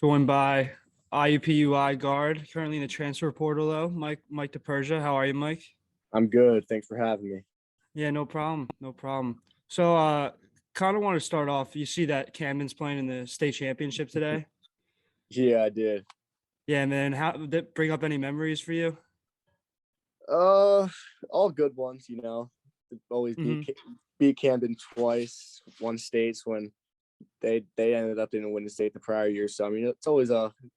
Joined by IUPUI guard, currently in the transfer portal though, Mike DePersia. How are you, Mike? I'm good. Thanks for having me. Yeah, no problem. No problem. So kind of want to start off. You see that Camden's playing in the state championship today? Yeah, I did. Yeah, man. How did that bring up any memories for you? Uh, all good ones. Always Hmm. beat Camden twice, won states when they ended up didn't win the state the prior year. So I mean, it's always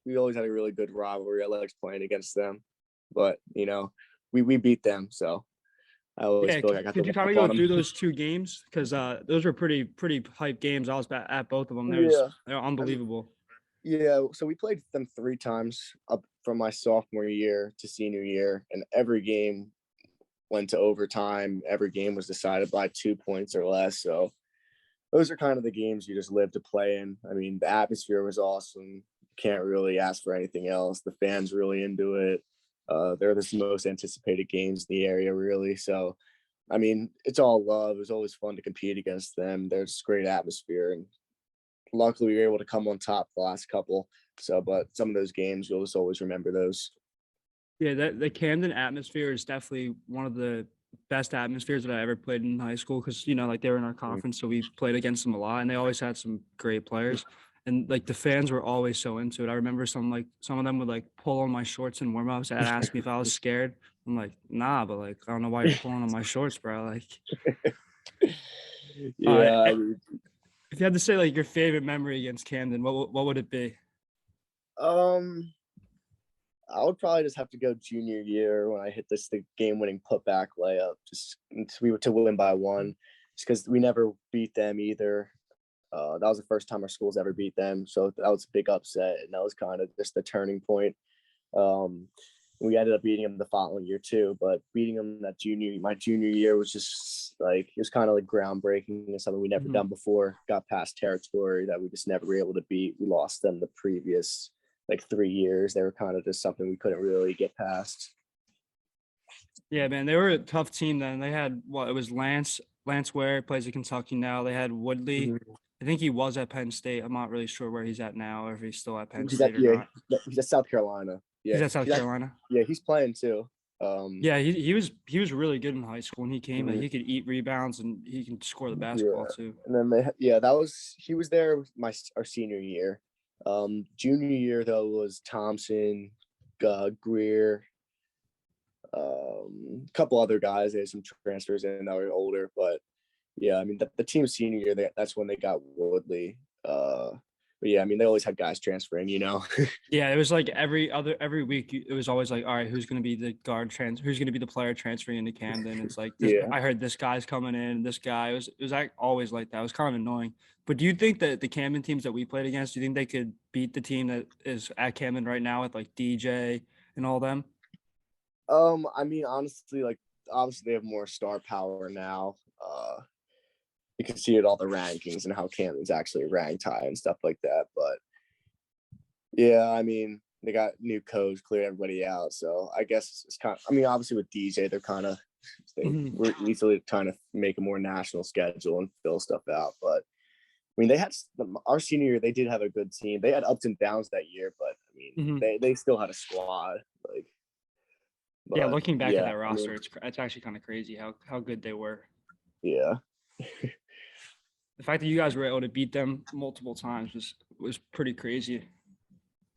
we always had a really good rivalry. I liked playing against them, but we beat them, so I always Yeah, feel like I got to could you run kind of up go on them. through those two games? Because those were pretty hype games. I was at both of them. Yeah, They're I mean, unbelievable. yeah. So we played them 3 times up from my sophomore year to senior year, and every game went to overtime. Every game was decided by 2 points or less. So those are kind of the games you just live to play in. I mean, the atmosphere was awesome. Can't really ask for anything else. The fans really into it. They're the most anticipated games in the area, really. So, I mean, it's all love. It was always fun to compete against them. There's great atmosphere, and luckily we were able to come on top the last couple. So, but some of those games you'll just always remember those. Yeah, the Camden atmosphere is definitely one of the best atmospheres that I ever played in high school because like they were in our conference, so we played against them a lot, and they always had some great players, and like the fans were always so into it. I remember some of them would like pull on my shorts in warm ups and ask me if I was scared. I'm like, nah, but like I don't know why you're pulling on my shorts, bro. Like, Yeah, I mean, if you had to say like your favorite memory against Camden, what would it be? um, I would probably just have to go junior year when I hit the game-winning putback layup. Just we were to win by one, just because we never beat them either. That was the first time our schools ever beat them, so that was a big upset, and that was kind of just the turning point. Um, we ended up beating them the following year too, but beating them my junior year was just like it was kind of like groundbreaking and something we never Mhm. done before. Got past territory that we just never were able to beat. We lost them the previous like 3 years. They were kind of just something we couldn't really get past. Yeah, man, they were a tough team then. They had what it was Lance Ware plays at Kentucky now. They had Woodley. Mhm. I think he was at Penn State. I'm not really sure where he's at now or if he's still at Penn He's at State or yeah, not. he's at South Carolina. He's Yeah, at South Carolina. yeah, he's playing too. Um, Yeah, he was really good in high school when he came. Like, mhm, he could eat rebounds and he can score the basketball yeah, too. and then that was he was there our senior year. Junior year though was Thompson, Greer, a couple other guys. They had some transfers in that were older, but yeah, I mean the team senior year that's when they got Woodley. But yeah, I mean they always had guys transferring. Yeah, it was like every week. It was always like, all right, who's going to be the Who's going to be the player transferring into Camden? It's like this. Yeah. I heard this guy's coming in. This guy it was like always like that. It was kind of annoying. But do you think that the Camden teams that we played against, do you think they could beat the team that is at Camden right now with like DJ and all them? I mean honestly, like obviously they have more star power now. You can see it all the rankings and how Camden's actually ranked high and stuff like that. But yeah, I mean they got new codes, clear everybody out. So I guess it's kind of. I mean, obviously with DJ, they Mhm. were easily trying to make a more national schedule and fill stuff out. But I mean, they had our senior year. They did have a good team. They had ups and downs that year, but I mean, Mhm. they still had a squad. Like, Yeah, but looking back at yeah, that I mean, roster, it's actually kind of crazy how good they were. yeah, The fact that you guys were able to beat them multiple times was pretty crazy.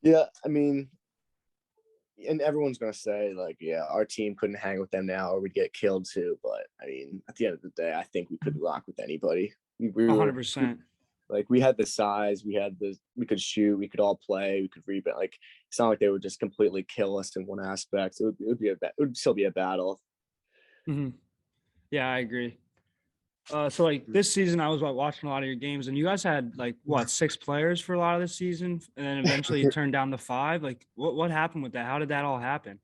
yeah. I mean, and everyone's gonna say like, yeah, our team couldn't hang with them now, or we'd get killed too. But I mean, at the end of the day, I think we could rock with anybody. We were 100%. like we had the size, we could shoot, we could all play, we could rebound. Like it's not like they would just completely kill us in one aspect. It would still be a battle. Hmm. Yeah, I agree. So like this season, I was like watching a lot of your games, and you guys had like what 6 players for a lot of the season, and then eventually you turned down to 5. Like, what happened with that? How did that all happen?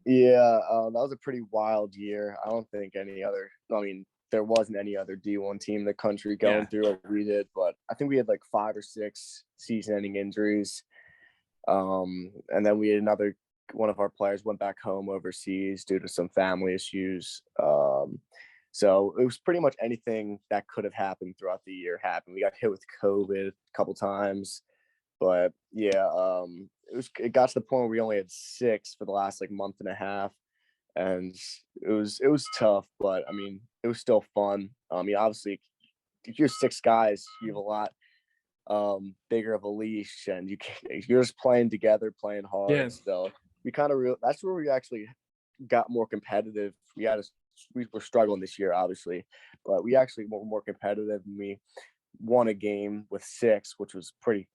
Yeah, that was a pretty wild year. I don't think any other. I mean, there wasn't any other D1 team in the country going Yeah. through what we did, but I think we had like 5 or 6 season-ending injuries. And then we had another one of our players went back home overseas due to some family issues. So it was pretty much anything that could have happened throughout the year happened. We got hit with COVID a couple times. But yeah, it got to the point where we only had 6 for the last like month and a half, and it was tough, but I mean, it was still fun. Obviously, if you're 6 guys, you have a lot bigger of a leash, and you're just playing together, playing Yeah. hard. So we kind of that's where we actually got more competitive. We were struggling this year, obviously, but we actually were more competitive, and we won a game with 6, which was pretty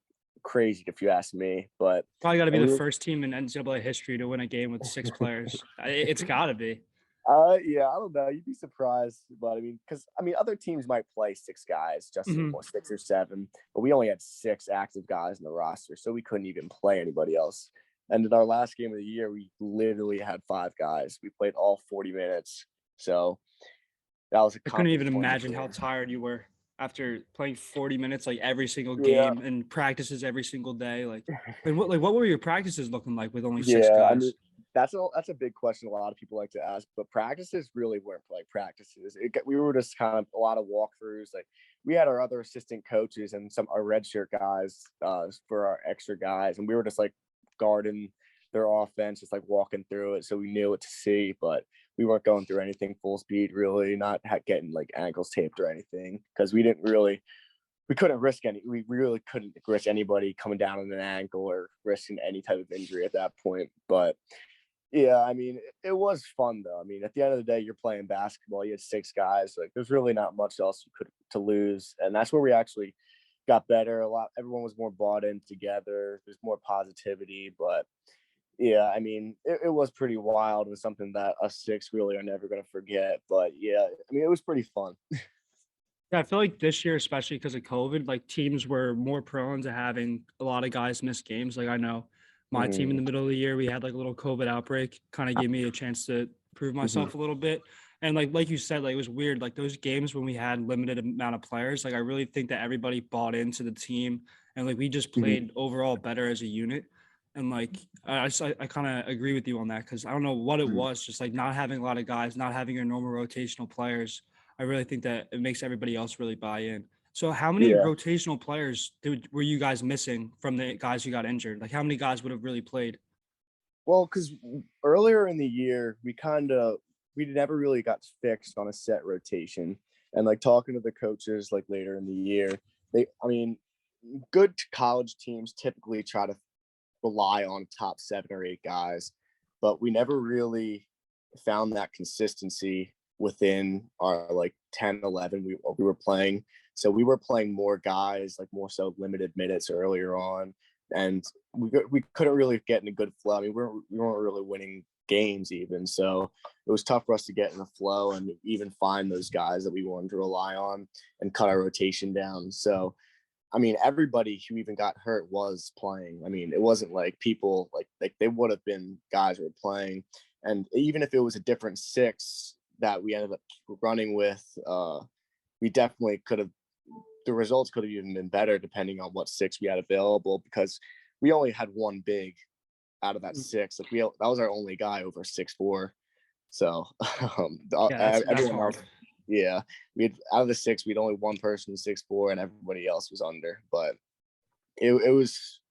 crazy if you ask me. But Probably got to be and the we were, first team in NCAA history to win a game with 6 players. It's got to be. yeah, I don't know. You'd be surprised, but I mean, because I mean, other teams might play 6 guys, just Hmm. 6 or 7, but we only had 6 active guys in the roster, so we couldn't even play anybody else. And in our last game of the year, we literally had 5 guys. We played all 40 minutes, so that was a I couldn't confidence even point. imagine how tired you were after playing 40 minutes like every single Yeah, game and practices every single day. What were your practices looking like with only six yeah. I mean, guys? that's a big question a lot of people like to ask, but practices really weren't like practices. We were just kind of a lot of walkthroughs. Like we had our other assistant coaches and some our redshirt guys for our extra guys, and we were just like guarding their offense, just like walking through it, so we knew what to see. But we weren't going through anything full speed, really, not getting like ankles taped or anything, because we couldn't risk we really couldn't risk anybody coming down on an ankle or risking any type of injury at that point. But yeah, I mean, it was fun though. I mean, at the end of the day, you're playing basketball. You had 6 guys. Like, there's really not much else you could to lose, and that's where we actually got better. A lot. Everyone was more bought in together. There's more positivity, but yeah, I mean, it was pretty wild and something that us 6 really are never going to forget. But yeah, I mean, it was pretty fun. Yeah, I feel like this year, especially because of COVID, like teams were more prone to having a lot of guys miss games. Like I know my team in Hmm. the middle of the year, we had like a little COVID outbreak, kind of gave me a chance to prove Hmm. myself a little bit. And like you said, like it was weird. Like those games when we had limited amount of players, like I really think that everybody bought into the team and like we just Hmm. played overall better as a unit. And like I kind of agree with you on that because I don't know what it was, just like not having a lot of guys, not having your normal rotational players. I really think that it makes everybody else really buy in. So how many Yeah. rotational players were you guys missing from the guys who got injured? Like how many guys would have really played? Well, because earlier in the year, we never really got fixed on a set rotation, and like talking to the coaches like later in the year, I mean, good college teams typically try to rely on top 7 or 8 guys, but we never really found that consistency within our like 10, 11 we were playing. So we were playing more guys, like more so limited minutes earlier on, and we couldn't really get in a good flow. I mean, we weren't really winning games even, so it was tough for us to get in a flow and even find those guys that we wanted to rely on and cut our rotation down. So I mean, everybody who even got hurt was playing. I mean, it wasn't like people like they would have been guys who were playing, and even if it was a different 6 that we ended up running with, we definitely could have. The results could have even been better depending on what 6 we had available, because we only had one big out of that 6. Like that was our only guy over 6'4". So Yeah, that's everyone hard. else, yeah, we had out of the 6, we'd only one person 6'4", and everybody else was under. But it was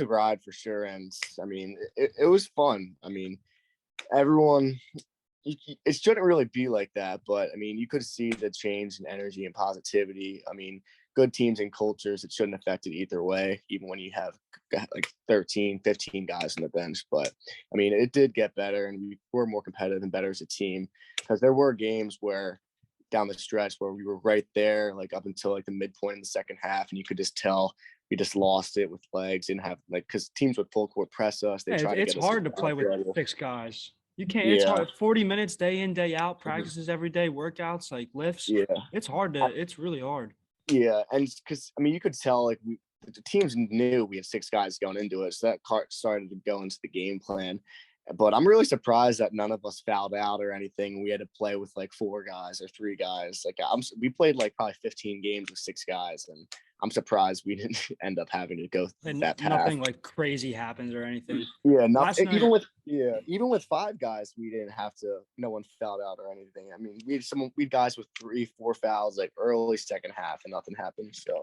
a ride for sure, and I mean, it was fun. I mean, everyone it shouldn't really be like that, but I mean, you could see the change in energy and positivity. I mean, good teams and cultures, it shouldn't affect it either way, even when you have like 13, 15 guys on the bench. But I mean, it did get better, and we were more competitive and better as a team, because there were games where down the stretch where we were right there, like up until like the midpoint in the second half, and you could just tell we just lost it with legs, and have like, because teams would full court press us, they Yeah, try to it's get us in hard to play foul with trouble. 6 guys. You can't. It's Yeah. hard. 40 minutes day in day out, Mhm. practices every day, workouts like lifts. Yeah. It's hard to. It's really hard. Yeah, and because I mean, you could tell like the teams knew we had 6 guys going into it, so that cart started to go into the game plan. But I'm really surprised that none of us fouled out or anything. We had to play with like 4 guys or 3 guys. Like we played like probably 15 games with 6 guys, and I'm surprised we didn't end up having to go And that path. nothing like crazy happens or anything. Yeah, Last nothing. night, Even with 5 guys, we didn't have to. No one fouled out or anything. I mean, we had guys with 3, 4 fouls like early second half, and nothing happened. So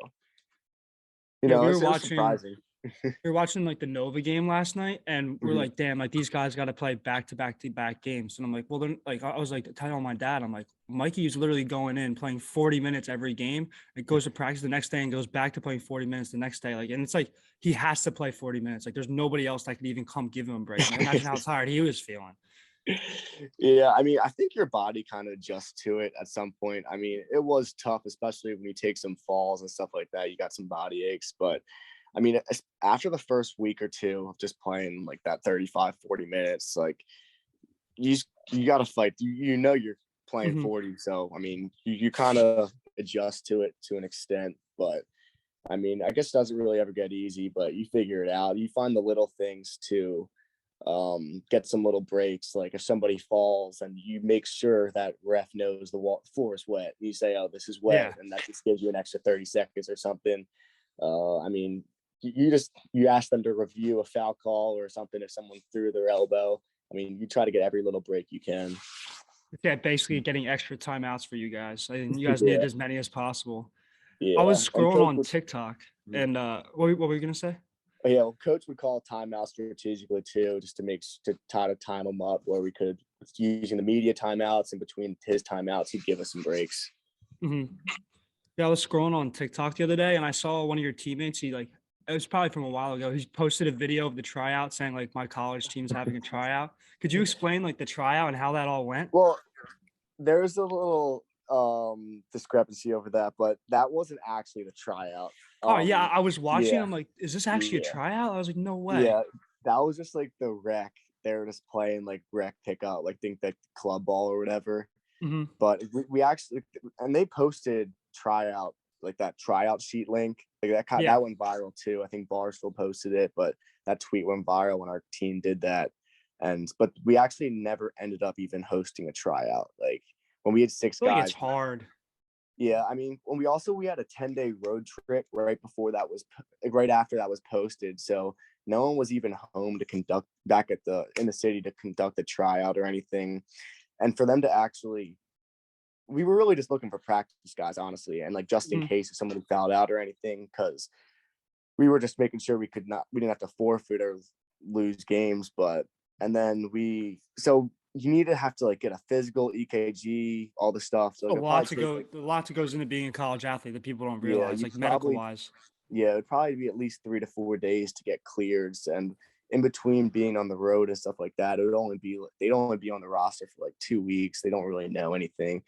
Yeah, we were It was watching surprising. like the Nova game last night, and we're Mhm. like, damn, like these guys got to play back to back to back games. And I'm like, well, then, like, I was like telling my dad, I'm like, Mikey is literally going in playing 40 minutes every game. It goes to practice the next day and goes back to playing 40 minutes the next day. Like, and it's like he has to play 40 minutes. Like, there's nobody else that could even come give him a break. Like, imagine how tired he was feeling. Yeah, I mean, I think your body kind of adjusts to it at some point. I mean, it was tough, especially when you take some falls and stuff like that. You got some body aches, but I mean, after the first week or two of just playing like that 35, 40 minutes, like you got to fight. You know you're playing Mhm. 40, so I mean, you kind of adjust to it to an extent, but I mean, I guess it doesn't really ever get easy, but you figure it out. You find the little things to get some little breaks. Like if somebody falls and you make sure that ref knows the floor is wet, you say, "Oh, this is wet," Yeah. and that just gives you an extra 30 seconds or something. I mean, you ask them to review a foul call or something if someone threw their elbow. I mean, you try to get every little break you can. Yeah, basically getting extra timeouts for you guys. And you guys needed Yeah, as many as possible. I was yeah. And scrolling coach on would, TikTok Mhm. and what were you gonna say? Yeah, well, coach would call timeout strategically too, just to try to time them up where we could using the media timeouts and between his timeouts, he'd give us some breaks. Hmm. Yeah, I was scrolling on TikTok the other day and I saw one of your teammates. He like it was probably from a while ago. He posted a video of the tryout saying like my college team's having a tryout. Could you explain like the tryout and how that all went? Well, there's a little discrepancy over that, but that wasn't actually the tryout. Oh yeah, Um, I was watching. yeah, I'm like, is this actually a yeah, tryout? I was like, no way. yeah. That was just like the rec. They were just playing like rec pickup, like think that club ball or whatever. Hmm. But we actually and they posted tryout like that tryout sheet link like Yeah. that went viral too. I think Barstool posted it, but that tweet went viral when our team did that. And but we actually never ended up even hosting a tryout. Like when we had I six feel like it's guys. hard. Yeah, I mean, when we had a 10-day road trip right before that was right after that was posted, so no one was even home to conduct back at the in the city to conduct the tryout or anything. And for them to actually we were really just looking for practice guys, honestly, and like just in Mhm. case if someone fouled out or anything, because we were just making sure we didn't have to forfeit or lose games. But and then you need to have to like get a physical, EKG, all the stuff. So like it'd probably take like A lot that goes into being a college athlete that people don't yeah, realize, you like medical probably wise. yeah, it'd probably be at least 3 to 4 days to get cleared. And in between being on the road and stuff like that, they'd only be on the roster for like 2 weeks. They don't really know anything.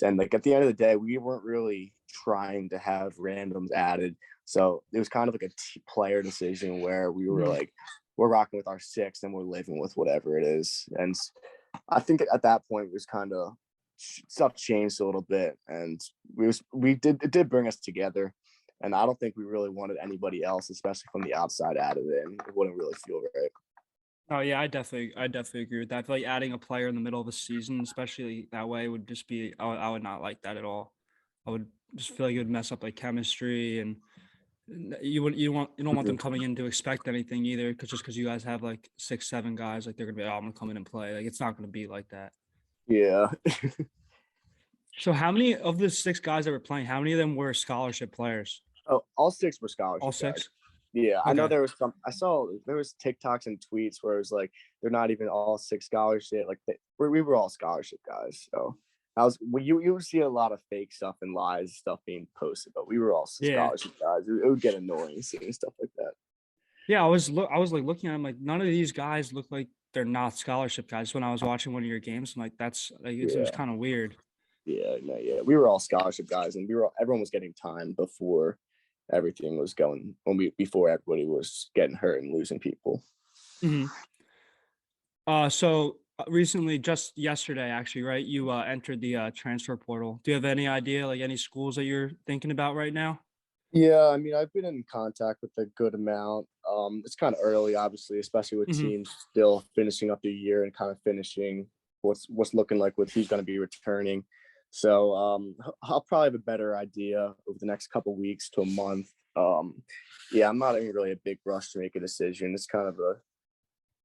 And like at the end of the day, we weren't really trying to have randoms added. So it was kind of like a player decision where we were Mhm. like, we're rocking with our six and we're living with whatever it is. And I think at that point it was kind of stuff changed a little bit, and it did bring us together. And I don't think we really wanted anybody else, especially from the outside, out of it. And it wouldn't really feel right. Oh yeah, I definitely agree with that. I feel like adding a player in the middle of a season, especially that way, would just be I would not like that at all. I would just feel like it would mess up like chemistry and you don't want them Mhm. coming in to expect anything either, because just because you guys have like 6, 7 guys, like they're gonna be, oh, I'm gonna come in and play. Like it's not gonna be like that. Yeah. So how many of the 6 guys that were playing, how many of them were scholarship players? Oh, all six were All scholarship guys. 6? Yeah, I know Okay. there was some. I saw there was TikToks and tweets where it was like they're not even all six scholarship. Like we were all scholarship guys. So I was you would see a lot of fake stuff and lies stuff being posted, but we were all Yeah. scholarship guys. It would get annoying seeing stuff like that. Yeah, I was like looking at them like none of these guys look like they're not scholarship guys. When I was watching one of your games, I'm like, that's like it was Yeah. kind of weird. Yeah, no, yeah. We were all scholarship guys, and everyone was getting time before everything was going before everybody was getting hurt and losing people. Hmm. So recently, just yesterday, actually, right? You entered the transfer portal. Do you have any idea, like any schools that you're thinking about right now? Yeah, I mean, I've been in contact with a good amount. It's kind of early, obviously, especially with Hmm. teams still finishing up the year and kind of finishing what's looking like with who's going to be returning. So I'll probably have a better idea over the next couple weeks to a month. Yeah, I'm not in really a big rush to make a decision. It's kind of a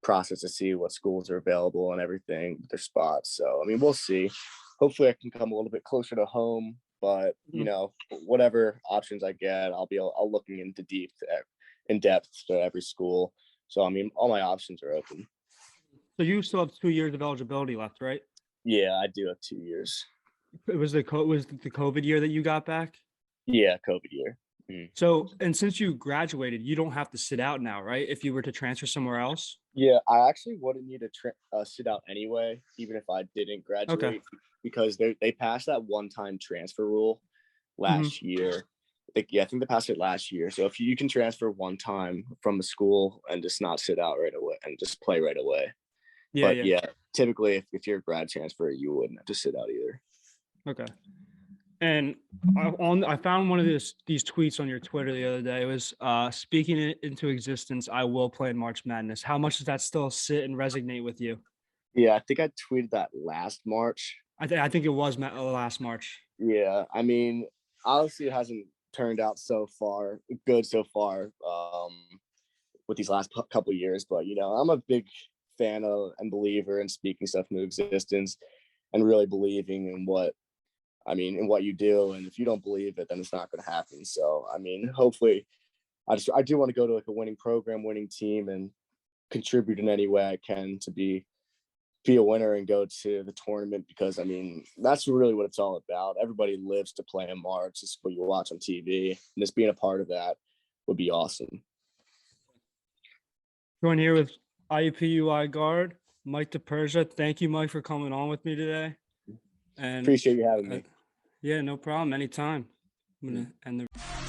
process to see what schools are available and everything, their spots. So I mean, we'll see. Hopefully, I can come a little bit closer to home but you Mhm. know, whatever options I get, I'll looking in depth to every school. So I mean, all my options are open. So you still have 2 years of eligibility left, right? Yeah, I do have 2 years. It was the COVID year that you got back? Yeah, COVID year. Mhm. So, and since you graduated, you don't have to sit out now, right? If you were to transfer somewhere else? Yeah, I actually wouldn't need to sit out anyway, even if I didn't Okay. graduate, because they passed that one-time transfer rule Mhm. last year. I think they passed it last year. So if you can transfer one time from a school and just not sit out right away and just play right away. Yeah, But yeah. yeah, typically if you're a grad transfer, you wouldn't have to sit out either. Okay. And I found one of these tweets on your Twitter the other day. It was speaking it into existence, I will play in March Madness. How much does that still sit and resonate with you? Yeah, I think I tweeted that last March. I think it was last March. Yeah, I mean, honestly, it hasn't turned out so far good so far with these last couple years. But you know, I'm a big fan of and believer in speaking stuff into existence and really believing in in what you do. And if you don't believe it, then it's not going to happen. So I mean, hopefully, I do want to go to like a winning program, winning team, and contribute in any way I can to be a winner and go to the tournament, because I mean that's really what it's all about. Everybody lives to play in March. It's what you watch on TV, and just being a part of that would be awesome. Join here with IUPUI guard Mike DePersia. Thank you, Mike, for coming on with me today. And Appreciate you having me. yeah, no problem. Anytime. I'm gonna end the